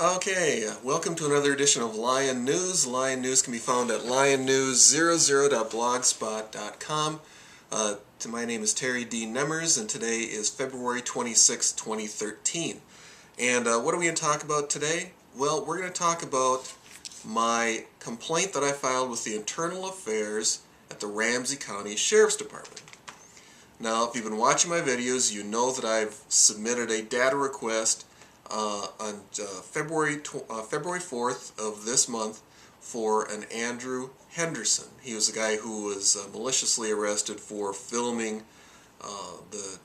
Okay, welcome to another edition of Lion News. Lion News can be found at lionnews00.blogspot.com. My name is Terry D. Nemmers, and today is February 26, 2013. And what are we going to talk about today? Well, we're going to talk about my complaint that I filed with the Internal Affairs at the Ramsey County Sheriff's Department. Now, if you've been watching my videos, you know that I've submitted a data request on February 4th of this month for an Andrew Henderson. He was a guy who was maliciously arrested for filming the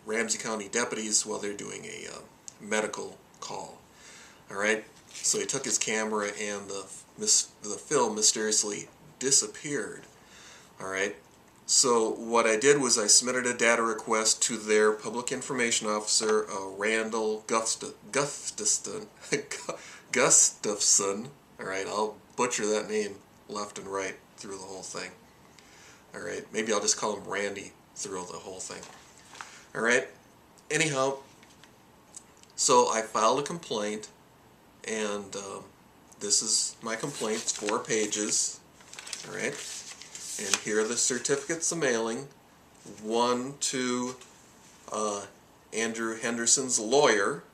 Ramsey County deputies while they're doing a medical call. Alright, so he took his camera and the film mysteriously disappeared. Alright. So what I did was I submitted a data request to their public information officer, Randall Gustafson. Alright, I'll butcher that name left and right through the whole thing. Alright, maybe I'll just call him Randy through the whole thing. Alright, anyhow, so I filed a complaint, and this is my complaint. It's 4 pages. Alright. And here are the certificates of mailing. One to Andrew Henderson's lawyer,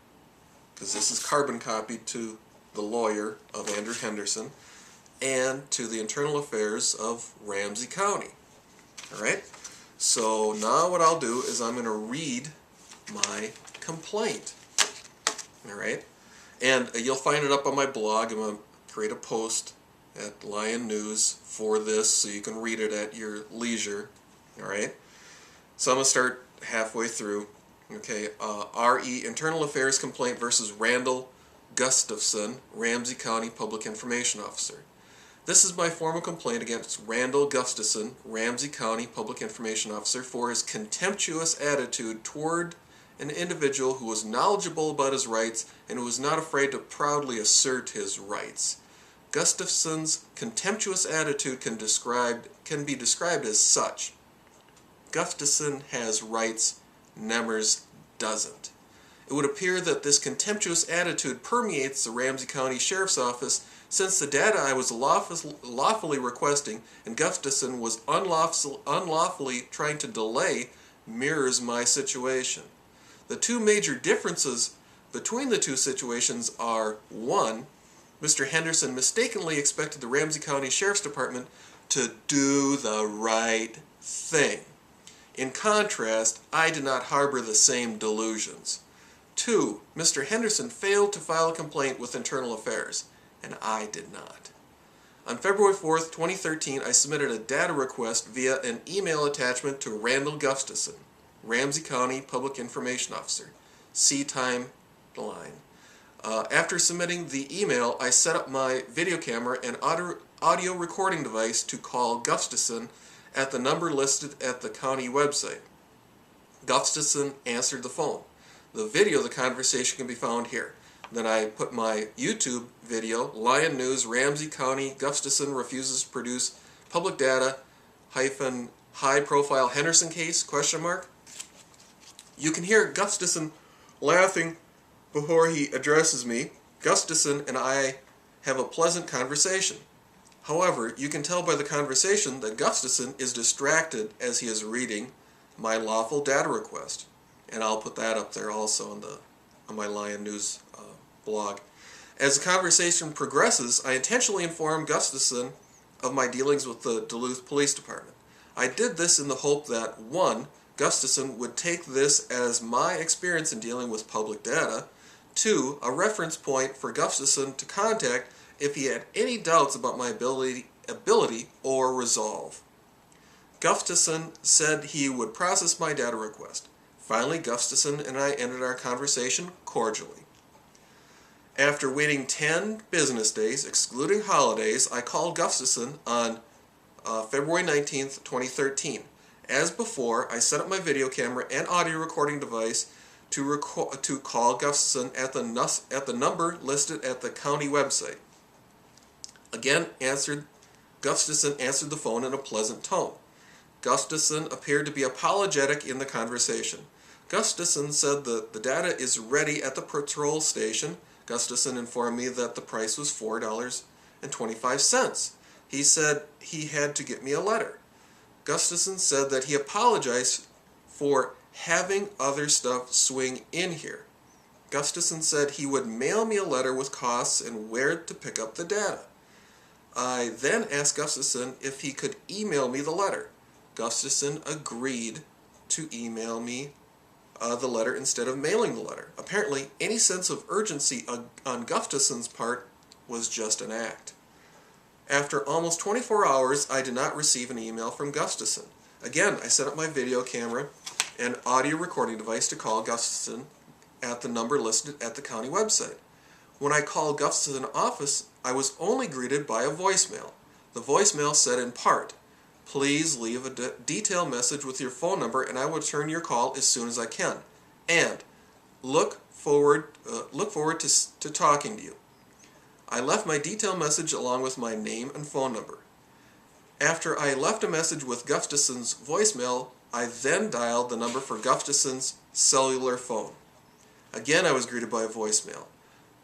because this is carbon copied to the lawyer of Andrew Henderson, and to the Internal Affairs of Ramsey County. Alright? So now what I'll do is I'm going to read my complaint. Alright? And you'll find it up on my blog. I'm going to create a post at Lion News for this so you can read it at your leisure. Alright? So I'm going to start halfway through. Okay, RE Internal Affairs Complaint versus Randall Gustafson, Ramsey County Public Information Officer. This is my formal complaint against Randall Gustafson, Ramsey County Public Information Officer, for his contemptuous attitude toward an individual who was knowledgeable about his rights and who was not afraid to proudly assert his rights. Gustafson's contemptuous attitude can be described as such. Gustafson has rights, Nemmers doesn't. It would appear that this contemptuous attitude permeates the Ramsey County Sheriff's Office, since the data I was lawfully requesting and Gustafson was unlawfully trying to delay mirrors my situation. The two major differences between the two situations are: 1. Mr. Henderson mistakenly expected the Ramsey County Sheriff's Department to do the right thing. In contrast, I did not harbor the same delusions. 2. Mr. Henderson failed to file a complaint with Internal Affairs, and I did not. On February 4th, 2013, I submitted a data request via an email attachment to Randall Gustafson, Ramsey County Public Information Officer. See timeline. After submitting the email, I set up my video camera and audio recording device to call Gustafson at the number listed at the county website. Gustafson answered the phone. The video of the conversation can be found here. Then I put my YouTube video, Lion News, Ramsey County, Gustafson refuses to produce public data, high profile Henderson case, ? You can hear Gustafson laughing before he addresses me. Gustafson and I have a pleasant conversation. However, you can tell by the conversation that Gustafson is distracted as he is reading my lawful data request. And I'll put that up there also on my Lion News blog. As the conversation progresses, I intentionally inform Gustafson of my dealings with the Duluth Police Department. I did this in the hope that, 1, Gustafson would take this as my experience in dealing with public data, 2, a reference point for Gustafson to contact if he had any doubts about my ability or resolve. Gustafson said he would process my data request. Finally, Gustafson and I ended our conversation cordially. After waiting 10 business days, excluding holidays, I called Gustafson on February 19th, 2013. As before, I set up my video camera and audio recording device to call Gustafson at the number listed at the county website. Again, Gustafson answered the phone in a pleasant tone. Gustafson appeared to be apologetic in the conversation. Gustafson said that the data is ready at the patrol station. Gustafson informed me that the price was $4.25. He said he had to get me a letter. Gustafson said that he apologized for having other stuff swing in here. Gustafson said he would mail me a letter with costs and where to pick up the data. I then asked Gustafson if he could email me the letter. Gustafson agreed to email me the letter instead of mailing the letter. Apparently, any sense of urgency on Gustafson's part was just an act. After almost 24 hours, I did not receive an email from Gustafson. Again, I set up my video camera and audio recording device to call Gustafson at the number listed at the county website. When I called Gustafson's office, I was only greeted by a voicemail. The voicemail said in part, "Please leave a detailed message with your phone number and I will return your call as soon as I can. And look forward to talking to you." I left my detailed message along with my name and phone number. After I left a message with Gustafson's voicemail, I then dialed the number for Gustafson's cellular phone. Again, I was greeted by a voicemail.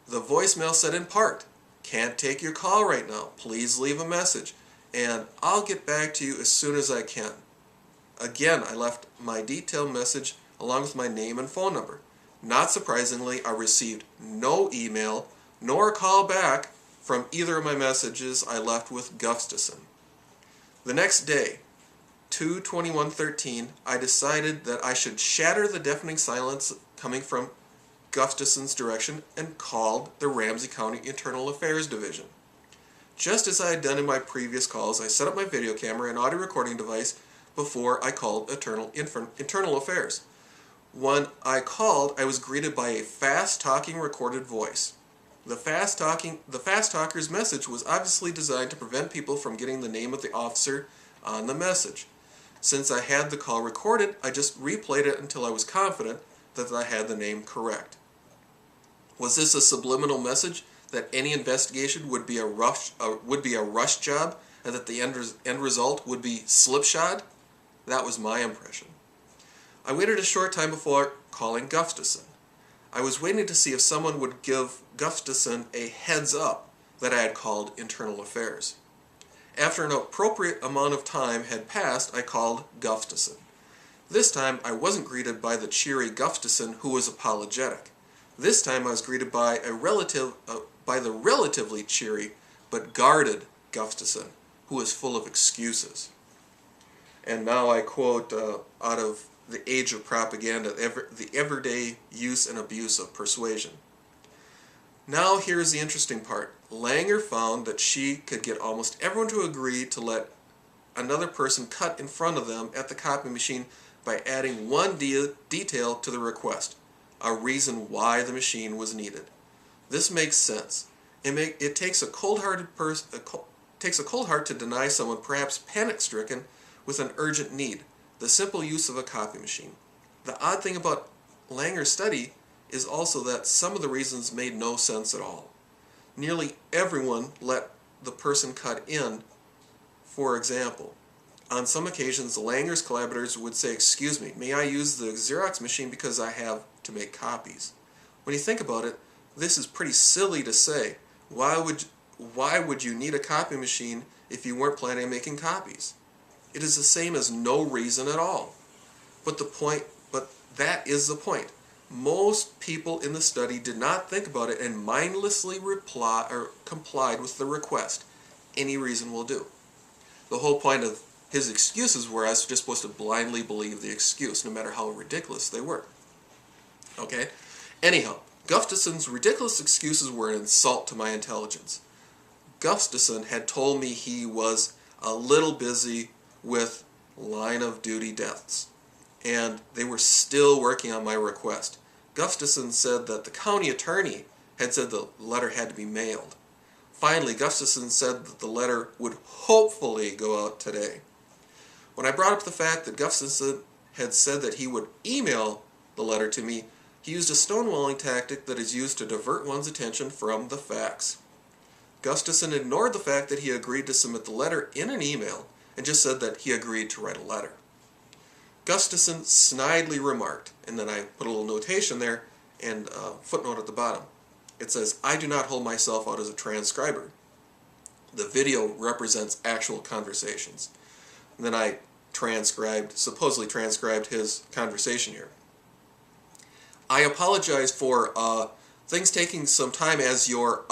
The voicemail said in part, "Can't take your call right now. Please leave a message, and I'll get back to you as soon as I can." Again, I left my detailed message along with my name and phone number. Not surprisingly, I received no email nor a call back from either of my messages I left with Gustafson. The next day, 2/21/13, I decided that I should shatter the deafening silence coming from Gustafson's direction and called the Ramsey County Internal Affairs Division. Just as I had done in my previous calls, I set up my video camera and audio recording device before I called Internal Affairs. When I called, I was greeted by a fast-talking recorded voice. The fast talker's message was obviously designed to prevent people from getting the name of the officer on the message. Since I had the call recorded, I just replayed it until I was confident that I had the name correct. Was this a subliminal message that any investigation would be a rush job and that the end result would be slipshod? That was my impression. I waited a short time before calling Gustafson. I was waiting to see if someone would give Gustafson a heads up that I had called Internal Affairs. After an appropriate amount of time had passed, I called Gustafson. This time I wasn't greeted by the cheery Gustafson who was apologetic. This time I was greeted by the relatively cheery but guarded Gustafson who was full of excuses. And now I quote out of The Age of Propaganda, the everyday use and abuse of persuasion. Now here's the interesting part. Langer found that she could get almost everyone to agree to let another person cut in front of them at the copy machine by adding one detail to the request, a reason why the machine was needed. This makes sense. It takes a cold-heart to deny someone, perhaps panic-stricken, with an urgent need, the simple use of a copy machine. The odd thing about Langer's study is also that some of the reasons made no sense at all. Nearly everyone let the person cut in. For example, on some occasions, Langer's collaborators would say, "Excuse me, may I use the Xerox machine because I have to make copies?" When you think about it, this is pretty silly to say. Why would you need a copy machine if you weren't planning on making copies? It is the same as no reason at all. But that is the point. Most people in the study did not think about it and mindlessly complied with the request. Any reason will do. The whole point of his excuses were I was just supposed to blindly believe the excuse, no matter how ridiculous they were. Okay? Anyhow, Gustafson's ridiculous excuses were an insult to my intelligence. Gustafson had told me he was a little busy with line-of-duty deaths, and they were still working on my request. Gustafson said that the county attorney had said the letter had to be mailed. Finally, Gustafson said that the letter would hopefully go out today. When I brought up the fact that Gustafson had said that he would email the letter to me, he used a stonewalling tactic that is used to divert one's attention from the facts. Gustafson ignored the fact that he agreed to submit the letter in an email and just said that he agreed to write a letter. Gustafson snidely remarked, and then I put a little notation there and a footnote at the bottom. it says, "I do not hold myself out as a transcriber. The video represents actual conversations." And then I supposedly transcribed his conversation here. "I apologize for things taking some time as your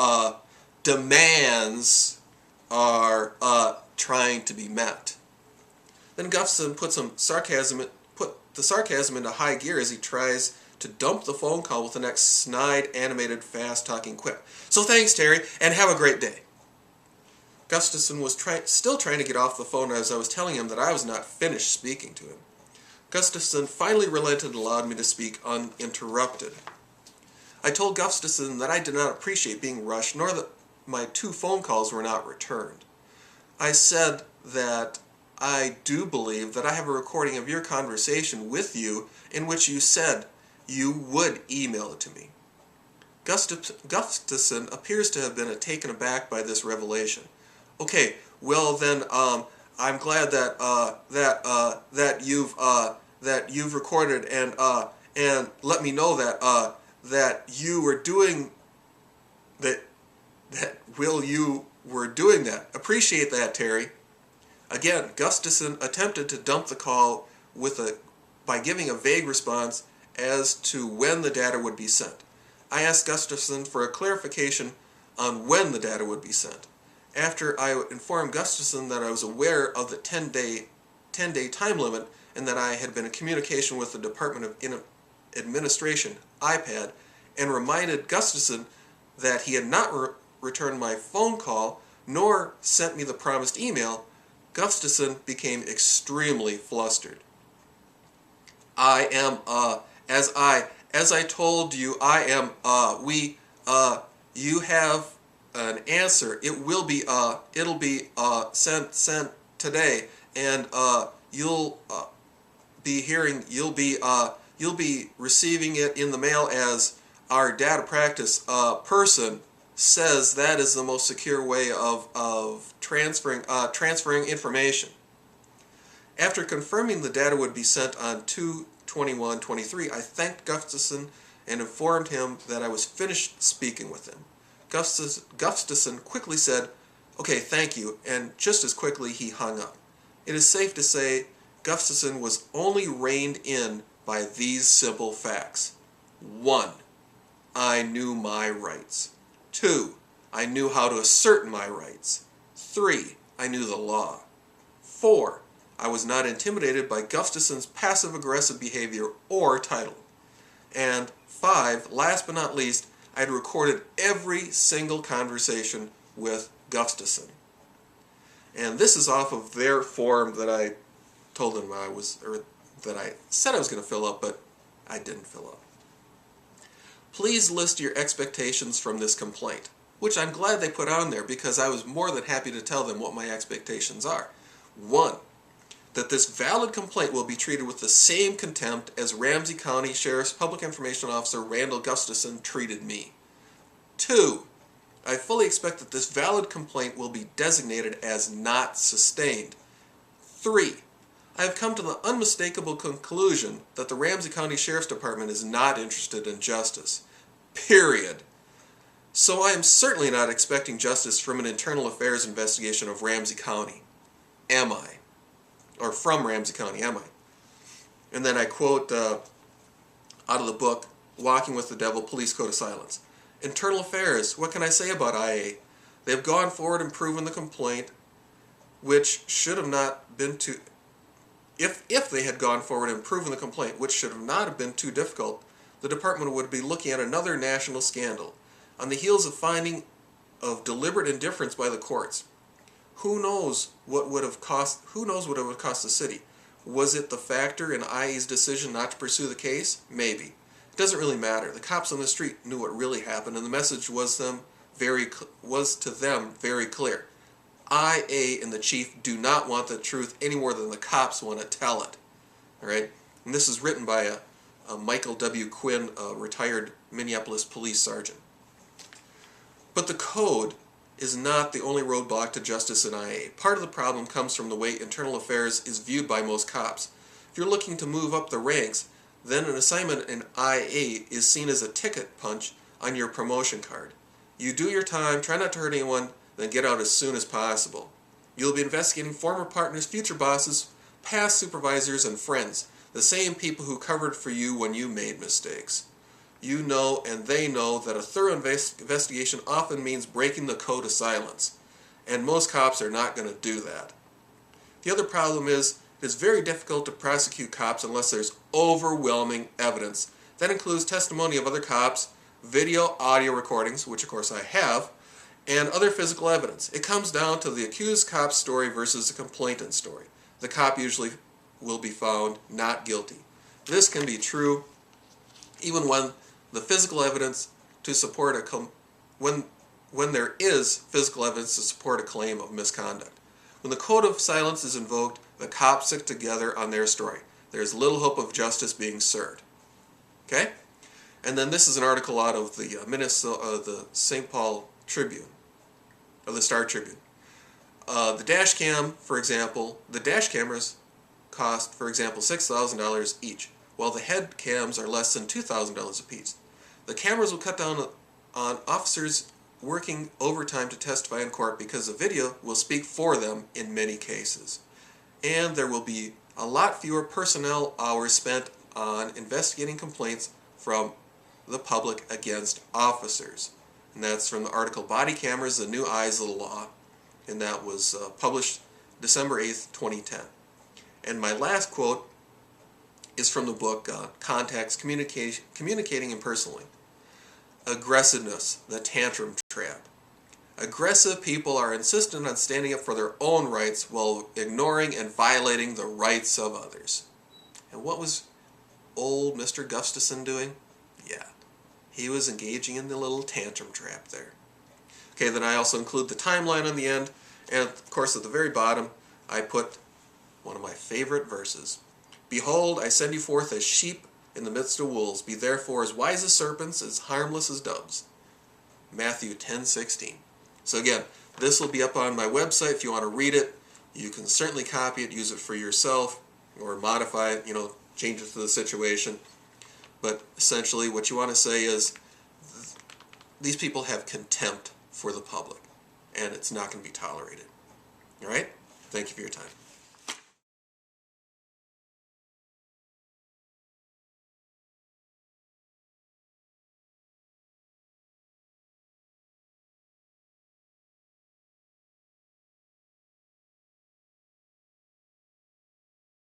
demands are trying to be met." Then Gustafson put the sarcasm into high gear as he tries to dump the phone call with the next snide, animated, fast-talking quip. "So thanks, Terry, and have a great day." Gustafson was still trying to get off the phone as I was telling him that I was not finished speaking to him. Gustafson finally relented and allowed me to speak uninterrupted. I told Gustafson that I did not appreciate being rushed, nor that my 2 phone calls were not returned. I said that I do believe that I have a recording of your conversation with you in which you said you would email it to me. Gustafson appears to have been taken aback by this revelation. "Okay, well then, I'm glad that you've recorded and let me know that you were doing that you were doing that. Appreciate that, Terry." Again, Gustafson attempted to dump the call by giving a vague response as to when the data would be sent. I asked Gustafson for a clarification on when the data would be sent. After I informed Gustafson that I was aware of the 10-day time limit and that I had been in communication with the Department of Administration iPad, and reminded Gustafson that he had not returned my phone call nor sent me the promised email, Gustafson became extremely flustered. "I am, as I told you, I am, you have an answer. It'll be sent today, and you'll be receiving it in the mail as our data practice person says that is the most secure way of transferring information." After confirming the data would be sent on 2/21/23, I thanked Gustafson and informed him that I was finished speaking with him. Gustafson quickly said, "Okay, thank you," and just as quickly he hung up. It is safe to say Gustafson was only reined in by these simple facts. 1. I knew my rights. 2. I knew how to assert my rights. 3. I knew the law. 4. I was not intimidated by Gustafson's passive-aggressive behavior or title. And 5. Last but not least, I had recorded every single conversation with Gustafson. And this is off of their form that I told them that I said I was going to fill up, but I didn't fill up. Please list your expectations from this complaint, which I'm glad they put on there because I was more than happy to tell them what my expectations are. 1. That this valid complaint will be treated with the same contempt as Ramsey County Sheriff's Public Information Officer Randall Gustafson treated me. 2. I fully expect that this valid complaint will be designated as not sustained. 3. I have come to the unmistakable conclusion that the Ramsey County Sheriff's Department is not interested in justice. Period. So I am certainly not expecting justice from an internal affairs investigation of Ramsey County. Am I? Or from Ramsey County, am I? And then I quote out of the book, Walking with the Devil, Police Code of Silence. Internal Affairs, what can I say about IA? They have gone forward and proven the complaint, which should have not been too... If they had gone forward and proven the complaint, which should have not have been too difficult, the department would be looking at another national scandal, on the heels of finding of deliberate indifference by the courts. Who knows what it would have cost the city? Was it the factor in IA's decision not to pursue the case? Maybe. It doesn't really matter. The cops on the street knew what really happened, and the message was to them very clear. IA and the chief do not want the truth any more than the cops want to tell it. All right? And this is written by a Michael W. Quinn, a retired Minneapolis police sergeant. But the code is not the only roadblock to justice in IA. Part of the problem comes from the way internal affairs is viewed by most cops. If you're looking to move up the ranks, then an assignment in IA is seen as a ticket punch on your promotion card. You do your time, try not to hurt anyone, then get out as soon as possible. You'll be investigating former partners, future bosses, past supervisors, and friends, the same people who covered for you when you made mistakes. You know and they know that a thorough investigation often means breaking the code of silence, and most cops are not going to do that. The other problem is it is very difficult to prosecute cops unless there's overwhelming evidence. That includes testimony of other cops, video, audio recordings, which of course I have, and other physical evidence. It comes down to the accused cop's story versus the complainant's story. The cop usually will be found not guilty. This can be true even when the physical evidence to support when there is physical evidence to support a claim of misconduct. When the code of silence is invoked, the cops stick together on their story. There's little hope of justice being served. Okay? And then this is an article out of the the St. Paul Tribune, or the Star Tribune. The dash cam, for example, the dash cameras cost, for example, $6,000 each, while the head cams are less than $2,000 apiece. The cameras will cut down on officers working overtime to testify in court because the video will speak for them in many cases. And there will be a lot fewer personnel hours spent on investigating complaints from the public against officers. And that's from the article Body Cameras, the New Eyes of the Law, and that was published December 8th, 2010. And my last quote is from the book Context, Communicating Impersonally. Aggressiveness, the tantrum trap. Aggressive people are insistent on standing up for their own rights while ignoring and violating the rights of others. And what was old Mr. Gustafson doing? Yeah, he was engaging in the little tantrum trap there. Okay, then I also include the timeline on the end, and of course at the very bottom I put one of my favorite verses. Behold, I send you forth as sheep in the midst of wolves. Be therefore as wise as serpents, as harmless as doves. Matthew 10:16. So again, this will be up on my website if you want to read it. You can certainly copy it, use it for yourself, or modify it, change it to the situation. But essentially what you want to say is these people have contempt for the public, and it's not going to be tolerated. All right? Thank you for your time.